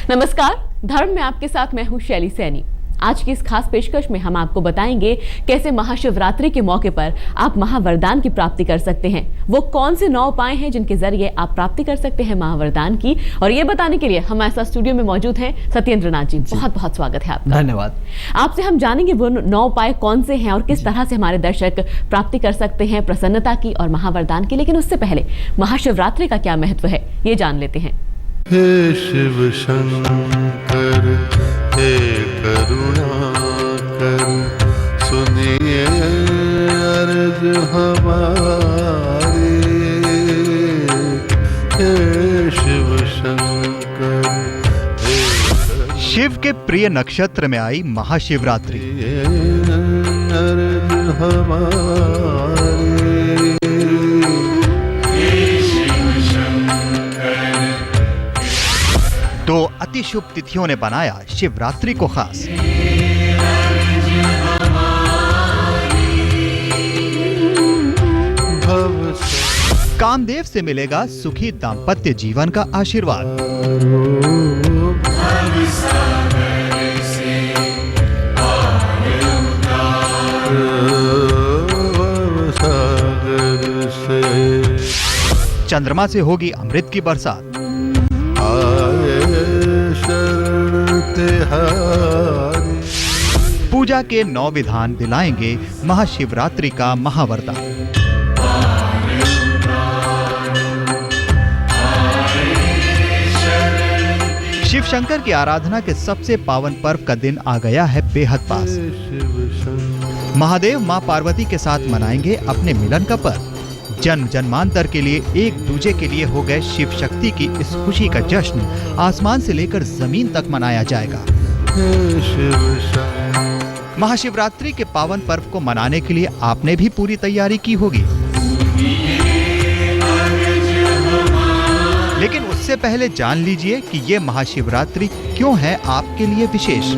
नमस्कार, धर्म में आपके साथ मैं हूं शैली सैनी। आज की इस खास पेशकश में हम आपको बताएंगे कैसे महाशिवरात्रि के मौके पर आप महावरदान की प्राप्ति कर सकते हैं। वो कौन से 9 उपाय हैं जिनके जरिए आप प्राप्ति कर सकते हैं महावरदान की, और ये बताने के लिए हमारे साथ स्टूडियो में मौजूद हैं सत्येंद्र नाथ जी। बहुत बहुत स्वागत है आपका। धन्यवाद। आपसे हम जानेंगे वो 9 उपाय कौन से हैं और किस तरह से हमारे दर्शक प्राप्ति कर सकते हैं प्रसन्नता की और महावरदान की। लेकिन उससे पहले महाशिवरात्रि का क्या महत्व है ये जान लेते हैं। हे शिव शंकर हे करुणाकर, सुनिए अर्ज हमारी। हे शिव शंकर शिव के प्रिय नक्षत्र में आई महाशिवरात्रि। अर्ज हमारी। दो अति शुभ तिथियों ने बनाया शिवरात्रि को खास। कामदेव से मिलेगा सुखी दाम्पत्य जीवन का आशीर्वाद। चंद्रमा से होगी अमृत की बरसात। पूजा के 9 विधान दिलाएंगे महाशिवरात्रि का महावरदान। शिव शंकर की आराधना के सबसे पावन पर्व का दिन आ गया है बेहद पास। महादेव मां पार्वती के साथ मनाएंगे अपने मिलन का पर्व। जन्म जन्मांतर के लिए एक दूजे के लिए हो गए शिव शक्ति की इस खुशी का जश्न आसमान से लेकर जमीन तक मनाया जाएगा। महाशिवरात्रि के पावन पर्व को मनाने के लिए आपने भी पूरी तैयारी की होगी। लेकिन उससे पहले जान लीजिए कि ये महाशिवरात्रि क्यों है आपके लिए विशेष।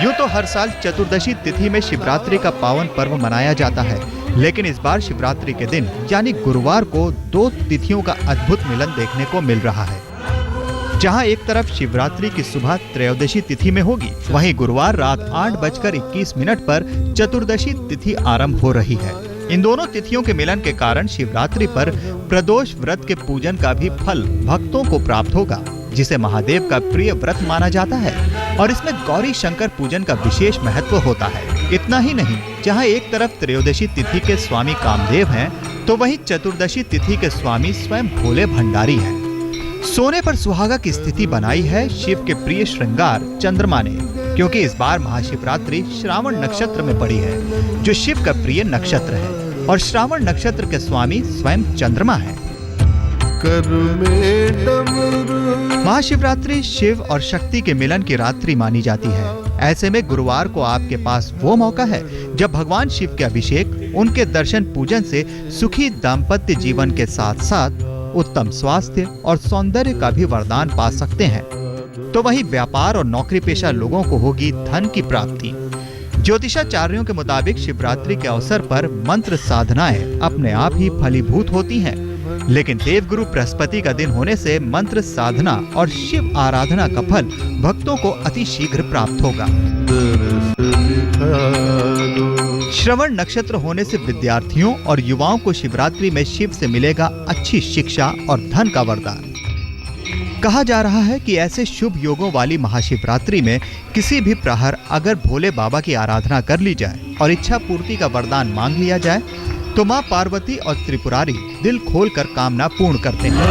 यूं तो हर साल चतुर्दशी तिथि में शिवरात्रि का पावन पर्व मनाया जाता है, लेकिन इस बार शिवरात्रि के दिन यानी गुरुवार को 2 तिथियों का अद्भुत मिलन देखने को मिल रहा है। जहां एक तरफ शिवरात्रि की सुबह त्रयोदशी तिथि में होगी, वहीं गुरुवार रात 8:21 पर चतुर्दशी तिथि आरंभ हो रही है। इन दोनों तिथियों के मिलन के कारण शिवरात्रि पर प्रदोष व्रत के पूजन का भी फल भक्तों को प्राप्त होगा, जिसे महादेव का प्रिय व्रत माना जाता है। और इसमें गौरी शंकर पूजन का विशेष महत्व होता है। इतना ही नहीं, जहां एक तरफ त्रयोदशी तिथि के स्वामी कामदेव हैं, तो वहीं चतुर्दशी तिथि के स्वामी स्वयं भोले भंडारी हैं। सोने पर सुहागा की स्थिति बनाई है शिव के प्रिय श्रृंगार चंद्रमा ने, क्योंकि इस बार महाशिवरात्रि श्रावण नक्षत्र में पड़ी है, जो शिव का प्रिय नक्षत्र है। और श्रावण नक्षत्र के स्वामी स्वयं चंद्रमा है। महाशिवरात्रि शिव और शक्ति के मिलन की रात्रि मानी जाती है। ऐसे में गुरुवार को आपके पास वो मौका है जब भगवान शिव के अभिषेक, उनके दर्शन पूजन से सुखी दाम्पत्य जीवन के साथ साथ उत्तम स्वास्थ्य और सौंदर्य का भी वरदान पा सकते हैं। तो वहीं व्यापार और नौकरी पेशा लोगों को होगी धन की प्राप्ति। ज्योतिषाचार्यों के मुताबिक शिवरात्रि के अवसर पर मंत्र साधनाएं अपने आप ही फलीभूत होती हैं, लेकिन देवगुरु बृहस्पति का दिन होने से मंत्र साधना और शिव आराधना का फल भक्तों को अति शीघ्र प्राप्त होगा। श्रवण नक्षत्र होने से विद्यार्थियों और युवाओं को शिवरात्रि में शिव से मिलेगा अच्छी शिक्षा और धन का वरदान। कहा जा रहा है कि ऐसे शुभ योगों वाली महाशिवरात्रि में किसी भी प्रहर अगर भोले बाबा की आराधना कर ली जाए और इच्छा पूर्ति का वरदान मांग लिया जाए, तो मां पार्वती और त्रिपुरारी दिल खोलकर कामना पूर्ण करते हैं।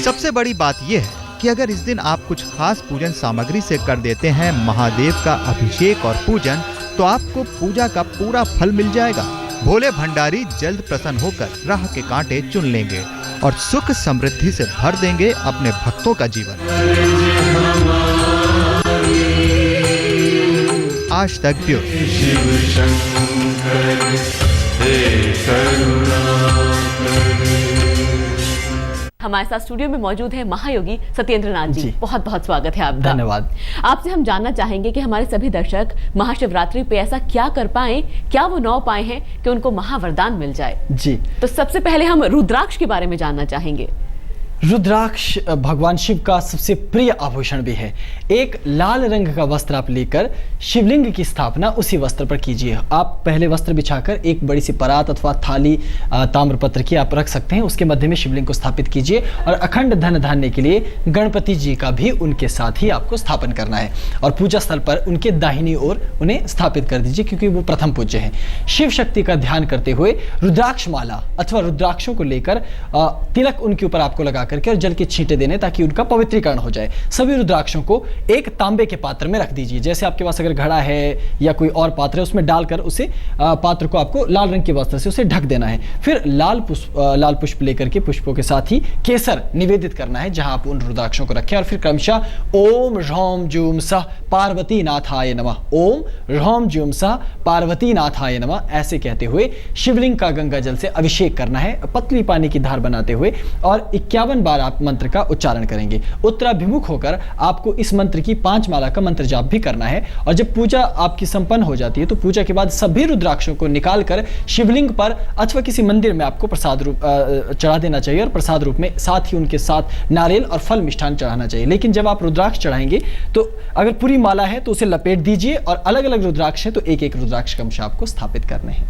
सबसे बड़ी बात यह है कि अगर इस दिन आप कुछ खास पूजन सामग्री से कर देते हैं महादेव का अभिषेक और पूजन, तो आपको पूजा का पूरा फल मिल जाएगा। भोले भंडारी जल्द प्रसन्न होकर राह के कांटे चुन लेंगे और सुख समृद्धि से भर देंगे अपने भक्तों का जीवन। आज तक ब्यूरो। हमारे साथ स्टूडियो में मौजूद है महायोगी सत्येंद्र नाथ जी। बहुत बहुत स्वागत है आपका। धन्यवाद। आपसे हम जानना चाहेंगे कि हमारे सभी दर्शक महाशिवरात्रि पे ऐसा क्या कर पाए, क्या वो 9 उपाय हैं कि उनको महावरदान मिल जाए। जी, तो सबसे पहले हम रुद्राक्ष के बारे में जानना चाहेंगे। रुद्राक्ष भगवान शिव का सबसे प्रिय आभूषण भी है। एक लाल रंग का वस्त्र आप लेकर शिवलिंग की स्थापना उसी वस्त्र पर कीजिए। आप पहले वस्त्र बिछाकर एक बड़ी सी परात अथवा थाली ताम्रपत्र की आप रख सकते हैं, उसके मध्य में शिवलिंग को स्थापित कीजिए और अखंड धन धान्य के लिए गणपति जी का भी उनके साथ ही आपको स्थापन करना है और पूजा स्थल पर उनके दाहिनी ओर उन्हें स्थापित कर दीजिए, क्योंकि वो प्रथम पूज्य है। शिव शक्ति का ध्यान करते हुए रुद्राक्ष माला अथवा रुद्राक्षों को लेकर तिलक उनके ऊपर आपको लगा करके और जल के छींटे देने, ताकि उनका पवित्रीकरण हो जाए। सभी रुद्राक्षों को एक तांबे के पात्र में रख दीजिए। जैसे आपके पास अगर घड़ा है या कोई और पात्र है, उसमें डालकर उसे पात्र को आपको लाल रंग के वस्त्र से उसे ढक देना है। फिर लाल पुष्प लेकर के पुष्पों के साथ ही केसर निवेदित करना है जहां आप उन रुद्राक्षों को रखें और फिर क्रमशः ओम ह्रौम जूम सह पार्वती नाथाय नमः, ओम ह्रौम जूम सह पार्वती नाथाय नमः ऐसे कहते हुए शिवलिंग का गंगा जल से अभिषेक करना है, पतली पानी की धार बनाते हुए, और 51 बार आप मंत्र का उच्चारण करेंगे। उत्तराभिमुख होकर आपको इस मंत्र की 5 माला का मंत्र जाप भी करना है। और जब पूजा आपकी संपन्न हो जाती है तो पूजा के बाद सभी रुद्राक्षों को निकालकर शिवलिंग पर अथवा किसी मंदिर में आपको प्रसाद रूप चढ़ा देना चाहिए और प्रसाद रूप में साथ ही उनके साथ नारियल और फल मिष्ठान चढ़ाना चाहिए। लेकिन जब आप रुद्राक्ष चढ़ाएंगे तो अगर पूरी माला है तो उसे लपेट दीजिए और अलग अलग रुद्राक्ष है तो एक एक रुद्राक्ष क्रमशः आपको स्थापित करने हैं।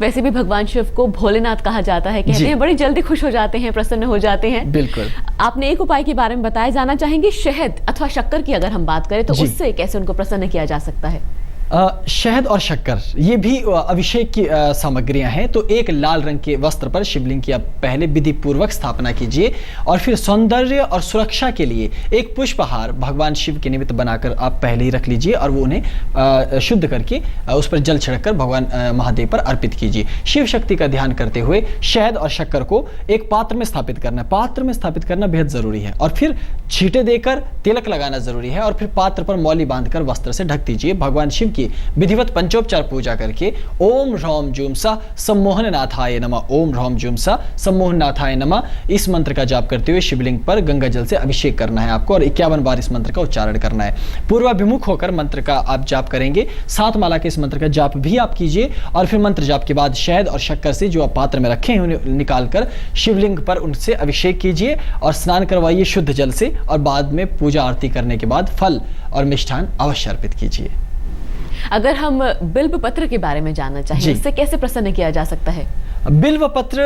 वैसे भी भगवान शिव को भोलेनाथ कहा जाता है, कहते हैं बड़ी जल्दी खुश हो जाते हैं, प्रसन्न हो जाते हैं। बिल्कुल। आपने एक उपाय के बारे में बताया, जाना चाहेंगे शहद अथवा शक्कर की अगर हम बात करें तो उससे कैसे उनको प्रसन्न किया जा सकता है। शहद और शक्कर ये भी अभिषेक की सामग्रियां हैं। तो एक लाल रंग के वस्त्र पर शिवलिंग की आप पहले विधि पूर्वक स्थापना कीजिए और फिर सौंदर्य और सुरक्षा के लिए एक पुष्पहार भगवान शिव के निमित्त बनाकर आप पहले ही रख लीजिए और वो उन्हें शुद्ध करके उस पर जल छिड़ककर भगवान महादेव पर अर्पित कीजिए। शिव शक्ति का ध्यान करते हुए शहद और शक्कर को एक पात्र में स्थापित करना है। पात्र में स्थापित करना बेहद जरूरी है और फिर छींटे देकर तिलक लगाना जरूरी है और फिर पात्र पर मौली बांधकर वस्त्र से ढक दीजिए। भगवान शिव की विधिवत पंचोपचार पूजा करके ओम ह्रौम जूम सा सम्मोहन नाथाय नमः, ओम ह्रौम जूम सा सम्मोहन नाथाय नमः इस मंत्र का जाप करते हुए शिवलिंग पर गंगा जल से अभिषेक करना है आपको और 51 बार इस मंत्र का उच्चारण करना है। पूर्वाभिमुख होकर मंत्र का आप जाप करेंगे। 7 माला के इस मंत्र का जाप भी आप कीजिए और फिर मंत्र जाप के बाद शहद और शक्कर से जो आप पात्र में रखे हैं उन्हें निकालकर शिवलिंग पर उनसे अभिषेक कीजिए और स्नान करवाइए शुद्ध जल से और बाद में पूजा आरती करने के बाद फल और मिष्ठान अवश्य अर्पित कीजिए। अगर हम बिल्व पत्र के बारे में जानना चाहें, इससे कैसे प्रसन्न किया जा सकता है? बिल्व पत्र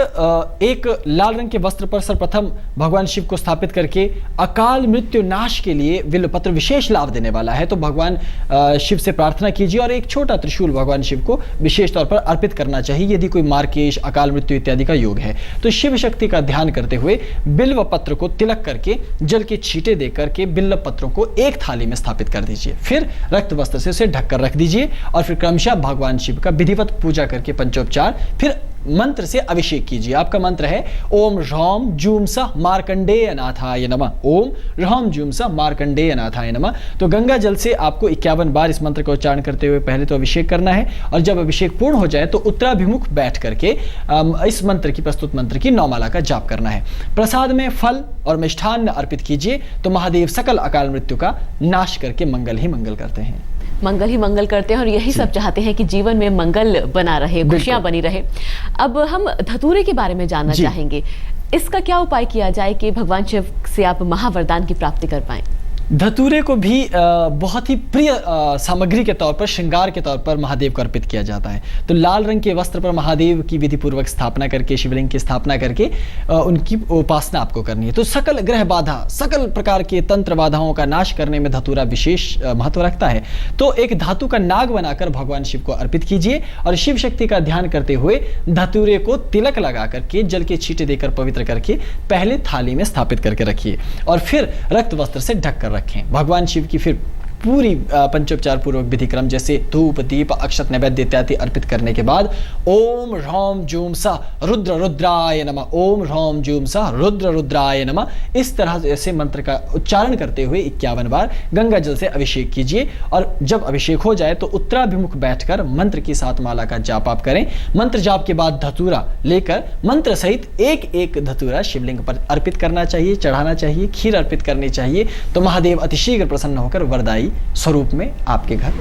एक लाल रंग के वस्त्र पर सर्वप्रथम भगवान शिव को स्थापित करके अकाल मृत्यु नाश के लिए बिल्व पत्र विशेष लाभ देने वाला है। तो भगवान शिव से प्रार्थना कीजिए और एक छोटा त्रिशूल भगवान शिव को विशेष तौर पर अर्पित करना चाहिए यदि कोई मार्केश अकाल मृत्यु इत्यादि का योग है। तो शिव शक्ति का ध्यान करते हुए बिल्व पत्र को तिलक करके जल के छींटे दे करके बिल्व पत्रों को एक थाली में स्थापित कर दीजिए। फिर रक्त वस्त्र से उसे ढककर रख दीजिए और फिर क्रमशः भगवान शिव का विधिवत पूजा करके पंचोपचार फिर मंत्र से अभिषेक कीजिए। आपका मंत्र है ओम ह्रौम जूम सह मार्कंडेय नाथाय नमः, ओम ह्रौम जूम सह मार्कंडेय नाथाय नमः। तो गंगा जल से आपको 51 बार इस मंत्र का उच्चारण करते हुए पहले तो अभिषेक करना है और जब अभिषेक पूर्ण हो जाए तो उत्तराभिमुख बैठ करके इस मंत्र की प्रस्तुत मंत्र की 9 माला का जाप करना है। प्रसाद में फल और मिष्ठान अर्पित कीजिए। तो महादेव सकल अकाल मृत्यु का नाश करके मंगल ही मंगल करते हैं। मंगल ही मंगल करते हैं और यही सब चाहते हैं कि जीवन में मंगल बना रहे, खुशियां बनी रहे। अब हम धतूरे के बारे में जानना चाहेंगे, इसका क्या उपाय किया जाए कि भगवान शिव से आप महावरदान की प्राप्ति कर पाएं? धतूरे को भी बहुत ही प्रिय सामग्री के तौर पर, श्रृंगार के तौर पर महादेव को अर्पित किया जाता है। तो लाल रंग के वस्त्र पर महादेव की विधि पूर्वक स्थापना करके शिवलिंग की स्थापना करके उनकी उपासना आपको करनी है। तो सकल ग्रह बाधा, सकल प्रकार के तंत्र बाधाओं का नाश करने में धतूरा विशेष महत्व रखता है। तो एक धातु का नाग बनाकर भगवान शिव को अर्पित कीजिए और शिव शक्ति का ध्यान करते हुए धतूरे को तिलक लगा करके जल के छींटे देकर पवित्र करके पहले थाली में स्थापित करके रखिए और फिर रक्त वस्त्र से ढककर रखें। भगवान शिव की फिर पूरी पंचोपचार पूर्वक विधि क्रम जैसे धूप दीप अक्षत नैवेद्य इत्यादि अर्पित करने के बाद ओम ह्रौम जूम सा रुद्र रुद्राय नमः, ओम ह्रौम जूम सा रुद्र रुद्राय नमः, इस तरह से मंत्र का उच्चारण करते हुए 51 बार गंगा जल से अभिषेक कीजिए। और जब अभिषेक हो जाए तो उत्तराभिमुख बैठकर मंत्र की 7 माला का जाप आप करें। मंत्र जाप के बाद धतूरा लेकर मंत्र सहित एक एक धतूरा शिवलिंग पर अर्पित करना चाहिए, चढ़ाना चाहिए, खीर अर्पित करनी चाहिए। तो महादेव अतिशीघ्र प्रसन्न होकर वरदायी स्वरूप में आपके घर।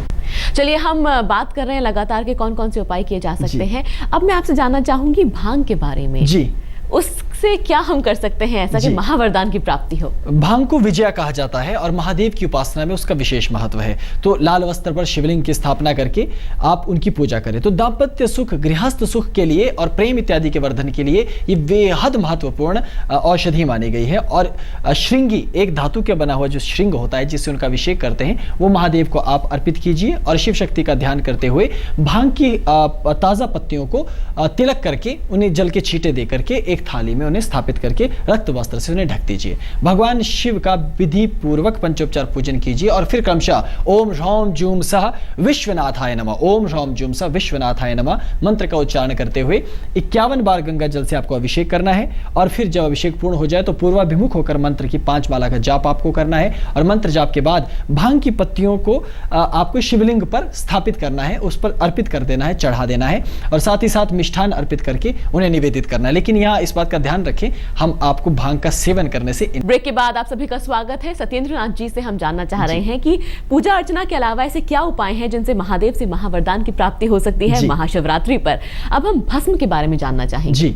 चलिए, हम बात कर रहे हैं लगातार के कौन कौन से उपाय किए जा सकते हैं। अब मैं आपसे जानना चाहूंगी भांग के बारे में। जी, उससे क्या हम कर सकते हैं ऐसा कि महावरदान की प्राप्ति हो? भांग को विजया कहा जाता है और महादेव की उपासना में उसका विशेष महत्व है। तो लाल वस्त्र पर शिवलिंग की स्थापना करके आप उनकी पूजा करें। तो दाम्पत्य सुख, गृहस्थ सुख के लिए और प्रेम इत्यादि के वर्धन के लिए ये बेहद महत्वपूर्ण औषधि मानी गई है। और श्रृंगी, एक धातु का बना हुआ जो श्रृंग होता है जिससे उनका अभिषेक करते हैं, वो महादेव को आप अर्पित कीजिए और शिव शक्ति का ध्यान करते हुए भांग की ताजा पत्तियों को तिलक करके उन्हें जल के छींटे दे करके एक थाली में उन्हें स्थापित करके रक्त वस्त्र से उन्हें ढक दीजिए। भगवान शिव का विधि पूर्वक पंचोपचार पूजन कीजिए और फिर क्रमशः ओम ह्रौम जूम सह विश्वनाथाय नमः, ओम ह्रौम जूम सह विश्वनाथाय नमः मंत्र का उच्चारण करते हुए 51 बार गंगा जल से आपको अभिषेक करना है। और फिर जब अभिषेक पूर्ण हो जाए तो पूर्वाभिमुख होकर मंत्र की 5 माला का जाप आपको करना है। और मंत्र जाप के बाद भांग की पत्तियों को आपको शिवलिंग पर स्थापित करना है, उस पर अर्पित कर देना है, चढ़ा देना है और साथ ही साथ मिष्ठान अर्पित करके उन्हें निवेदित करना है। लेकिन यहाँ इस बात का ध्यान रखें, हम आपको भांग का सेवन करने से। ब्रेक के बाद आप सभी का स्वागत है। सत्येंद्र नाथ जी से हम जानना चाह रहे हैं कि पूजा अर्चना के अलावा ऐसे क्या उपाय हैं जिनसे महादेव से महावरदान की प्राप्ति हो सकती है महाशिवरात्रि पर। अब हम भस्म के बारे में जानना चाहेंगे। जी,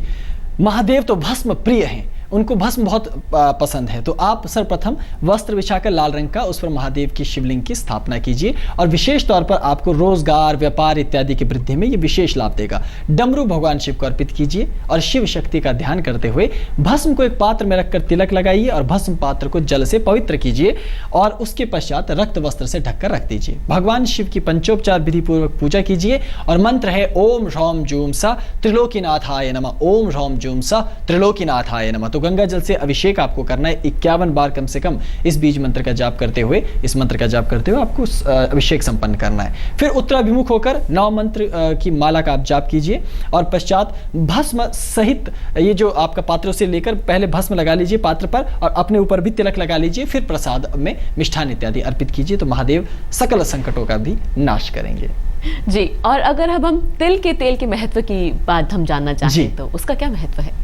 महादेव तो भस्म प्रिय हैं, उनको भस्म बहुत पसंद है। तो आप सर्वप्रथम वस्त्र बिछाकर लाल रंग का उस पर महादेव की शिवलिंग की स्थापना कीजिए और विशेष तौर पर आपको रोजगार, व्यापार इत्यादि की वृद्धि में ये विशेष लाभ देगा। डमरू भगवान शिव को अर्पित कीजिए और शिव शक्ति का ध्यान करते हुए भस्म को एक पात्र में रखकर तिलक लगाइए और भस्म पात्र को जल से पवित्र कीजिए और उसके पश्चात रक्त वस्त्र से ढककर रख दीजिए। भगवान शिव की पंचोपचार विधि पूर्वक पूजा कीजिए और मंत्र है ओम ह्रौम जूम सा त्रिलोकीनाथाय नमः, ओम ह्रौम जूम सा त्रिलोकीनाथाय नमः। तो गंगा जल से अभिषेक आपको करना है 51 बार कम से कम इस बीज मंत्र का जाप करते हुए, इस मंत्र का जाप करते हुए आपको अभिषेक संपन्न करना है। फिर उत्तराभिमुख होकर 9 मंत्र की माला का आप जाप कीजिए और पश्चात भस्म सहित ये जो आपका पात्रों से लेकर पहले भस्म लगा लीजिए पात्र पर और अपने ऊपर भी तिलक लगा लीजिए। फिर प्रसाद में मिष्ठान इत्यादि अर्पित कीजिए तो महादेव सकल संकटों का भी नाश करेंगे। जी, और अगर अब हम तिल के तेल के महत्व की बात हम जानना चाहें तो उसका क्या महत्व है?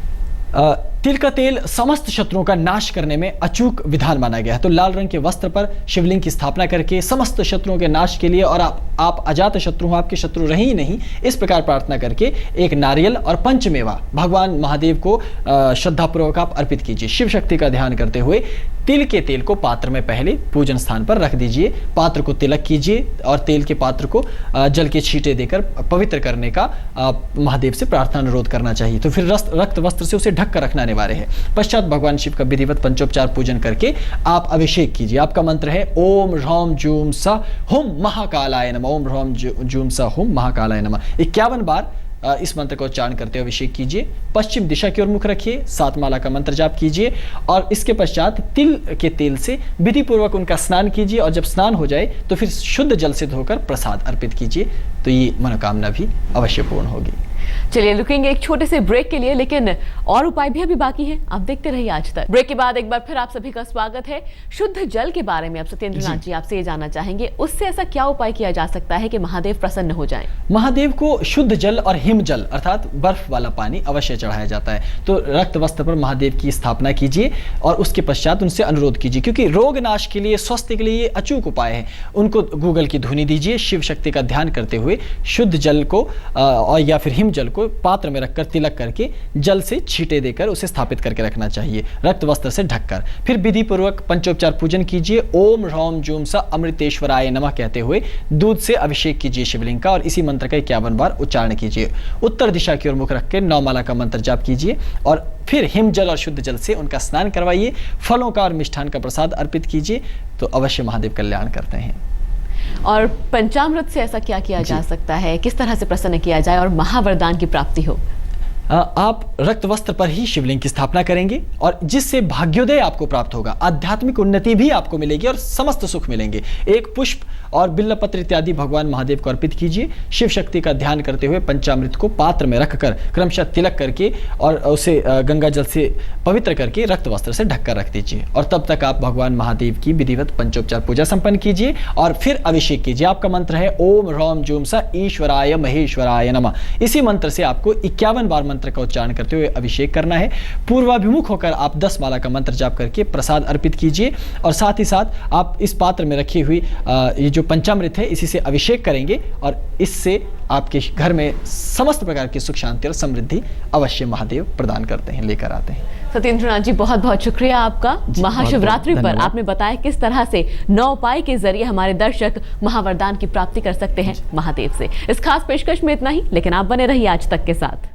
तिल का तेल समस्त शत्रुओं का नाश करने में अचूक विधान माना गया है। तो लाल रंग के वस्त्र पर शिवलिंग की स्थापना करके समस्त शत्रुओं के नाश के लिए और आप अजात शत्रु हो, आपके शत्रु रहे ही नहीं, इस प्रकार प्रार्थना करके एक नारियल और पंचमेवा भगवान महादेव को श्रद्धापूर्वक आप अर्पित कीजिए। शिव शक्ति का ध्यान करते हुए तिल के तेल को पात्र में पहले पूजन स्थान पर रख दीजिए, पात्र को तिलक कीजिए और तेल के पात्र को जल के छींटे देकर पवित्र करने का महादेव से प्रार्थना अनुरोध करना चाहिए। तो फिर रक्त वस्त्र से उसे ढक कर रखना अनिवार्य है। पश्चात भगवान शिव का विधिवत पंचोपचार पूजन करके आप अभिषेक कीजिए। आपका मंत्र है ओम ह्रौम जूम सा हुम महाकालाय नमः, ओम ह्रौम जूम सा हुम महाकालाय नमः 51 बार इस मंत्र का उच्चारण करते हुए अभिषेक कीजिए। पश्चिम दिशा की ओर मुख रखिए, 7 माला का मंत्र जाप कीजिए और इसके पश्चात तिल के तेल से विधि पूर्वक उनका स्नान कीजिए और जब स्नान हो जाए तो फिर शुद्ध जल से धोकर प्रसाद अर्पित कीजिए तो ये मनोकामना भी अवश्य पूर्ण होगी। चलिए रुकेंगे एक छोटे से ब्रेक के लिए, लेकिन और उपाय भी अभी बाकी है, आप देखते रहिए आज तक। ब्रेक के बाद एक बार फिर आप सभी का स्वागत है। शुद्ध जल के बारे में अब सत्येंद्र नाथ जी आपसे ये जानना चाहेंगे, उससे ऐसा क्या उपाय किया जा सकता है कि महादेव प्रसन्न हो जाएं? महादेव को शुद्ध जल और हिम जल अर्थात बर्फ वाला पानी अवश्य चढ़ाया जाता है। तो रक्त वस्त्र पर महादेव की स्थापना कीजिए और उसके पश्चात उनसे अनुरोध कीजिए, क्योंकि रोग नाश के लिए, स्वास्थ्य के लिए ये अचूक उपाय है। उनको गूगल की धुनी दीजिए, शिव शक्ति का ध्यान करते हुए शुद्ध जल को और या फिर हिम जल को पात्र में रखकर तिलक करके जल से छींटे देकर उसे स्थापित करके रखना चाहिए, रक्त वस्त्र से ढककर। फिर विधि पूर्वक पंचोपचार पूजन कीजिए। ओम ह्रौम जूम सा अमृतेश्वराय नमः कहते हुए दूध से अभिषेक कीजिए शिवलिंग का और इसी मंत्र का 51 बार उच्चारण कीजिए। उत्तर दिशा की ओर मुख रख के 9 माला का मंत्र जाप कीजिए और फिर हिम जल और शुद्ध जल से उनका स्नान करवाइए। फलों का और मिष्ठान का प्रसाद अर्पित कीजिए तो अवश्य महादेव कल्याण करते हैं। और पंचामृत से ऐसा क्या किया जा सकता है, किस तरह से प्रसन्न किया जाए और महावरदान की प्राप्ति हो? आप रक्त वस्त्र पर ही शिवलिंग की स्थापना करेंगे और जिससे भाग्योदय आपको प्राप्त होगा, आध्यात्मिक उन्नति भी आपको मिलेगी और समस्त सुख मिलेंगे। एक पुष्प और बिल्वपत्र इत्यादि भगवान महादेव को अर्पित कीजिए। शिव शक्ति का ध्यान करते हुए पंचामृत को पात्र में रखकर क्रमशः तिलक करके और उसे गंगा जल से पवित्र करके रक्त वस्त्र से ढककर रख दीजिए और तब तक आप भगवान महादेव की विधिवत पंचोपचार पूजा संपन्न कीजिए और फिर अभिषेक कीजिए। आपका मंत्र है ओम ह्रौम जूम स ईश्वराय महेश्वराय नमः। इसी मंत्र से आपको 51 बार मंत्र का उच्चारण करते हुए अभिषेक करना है। पूर्वाभिमुख होकर आप 10 माला का मंत्र जाप करके प्रसाद अर्पित कीजिए और साथ ही साथ आप इस पात्र में रखी हुई ये जो पंचामृत है इसी से अभिषेक करेंगे और इससे आपके घर में समस्त प्रकार की सुख शांति और समृद्धि अवश्य महादेव प्रदान करते हैं, लेकर आते हैं। सत्येंद्रनाथ जी, बहुत बहुत शुक्रिया आपका। महाशिवरात्रि पर आपने बताया किस तरह से 9 उपाय के जरिए हमारे दर्शक महावरदान की प्राप्ति कर सकते हैं महादेव से। इस खास पेशकश में इतना ही, लेकिन आप बने रहिए आज तक के साथ।